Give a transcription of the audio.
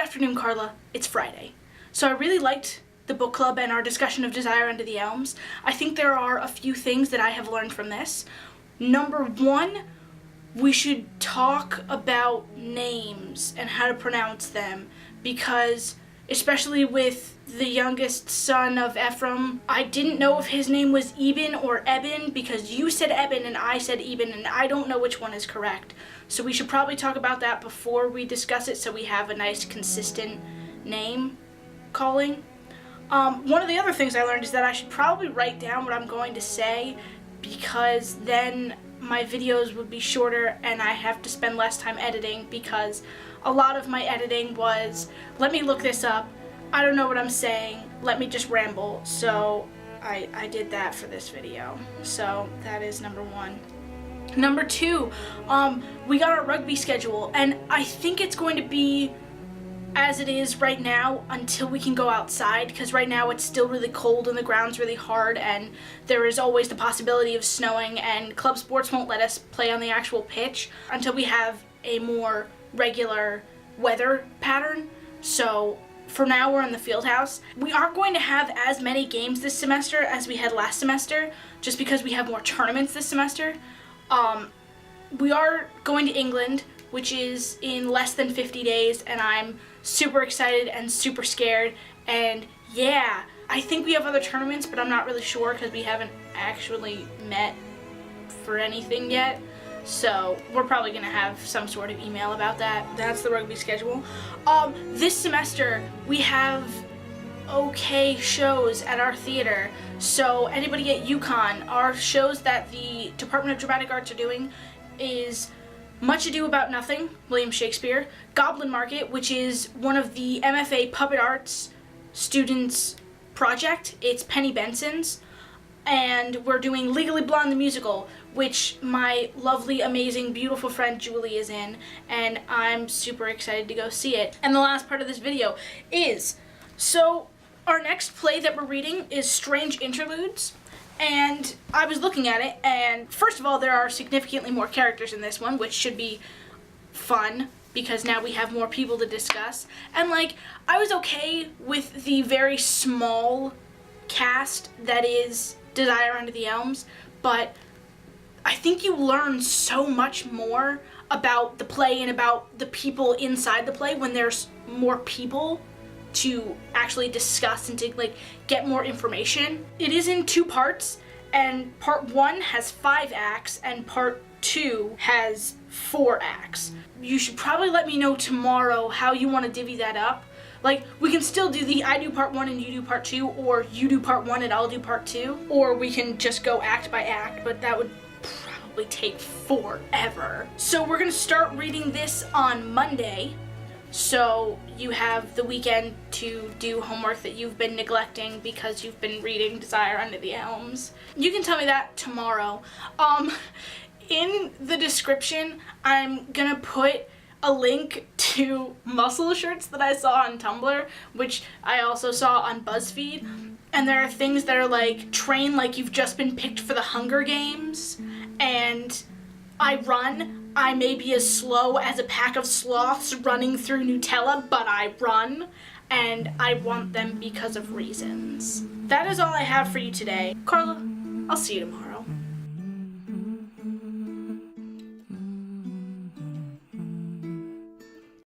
afternoon, Carla. It's Friday. So I really liked the book club and our discussion of Desire Under the Elms. I think there are a few things that I have learned from this. Number one, we should talk about names and how to pronounce them, because especially with the youngest son of Ephraim, I didn't know if his name was Eben or Eben, because you said Eben and I said Eben, and I don't know which one is correct. So we should probably talk about that before we discuss it, so we have a nice consistent name calling. One of the other things I learned is that I should probably write down what I'm going to say, because then my videos would be shorter and I have to spend less time editing, because a lot of my editing was, let me look this up, I don't know what I'm saying, let me just ramble. So I did that for this video. So that is number one. Number two, we got our rugby schedule, and I think it's going to be as it is right now until we can go outside, because right now it's still really cold and the ground's really hard, and there is always the possibility of snowing, and club sports won't let us play on the actual pitch until we have a more regular weather pattern. So for now we're in the field house. We aren't going to have as many games this semester as we had last semester, just because we have more tournaments this semester. We are going to England, which is in less than 50 days, and I'm super excited and super scared, and yeah, I think we have other tournaments, but I'm not really sure because we haven't actually met for anything yet. So we're probably gonna have some sort of email about that. That's the rugby schedule. This semester we have okay shows at our theater. So anybody at UConn, our shows that the Department of Dramatic Arts are doing is Much Ado About Nothing, William Shakespeare, Goblin Market, which is one of the MFA Puppet Arts students' project. It's Penny Benson's. And we're doing Legally Blonde the Musical, which my lovely, amazing, beautiful friend Julie is in, and I'm super excited to go see it. And the last part of this video is, so our next play that we're reading is Strange Interludes, and I was looking at it, and first of all, there are significantly more characters in this one, which should be fun, because now we have more people to discuss. And like, I was okay with the very small cast that is Desire Under the Elms, but I think you learn so much more about the play and about the people inside the play when there's more people to actually discuss and to like get more information. It is in 2 parts, and part 1 has 5 acts and part 2 has 4 acts. You should probably let me know tomorrow how you want to divvy that up. Like, we can still do the I do part 1 and you do part 2, or you do part 1 and I'll do part 2, or we can just go act by act, but that would probably take forever. So we're gonna start reading this on Monday, so you have the weekend to do homework that you've been neglecting because you've been reading Desire Under the Elms. You can tell me that tomorrow. In the description, I'm gonna put a link to muscle shirts that I saw on Tumblr, which I also saw on BuzzFeed, and there are things that are like, train like you've just been picked for the Hunger Games, and I run, I may be as slow as a pack of sloths running through Nutella, but I run, and I want them because of reasons. That is all I have for you today. Carla, I'll see you tomorrow.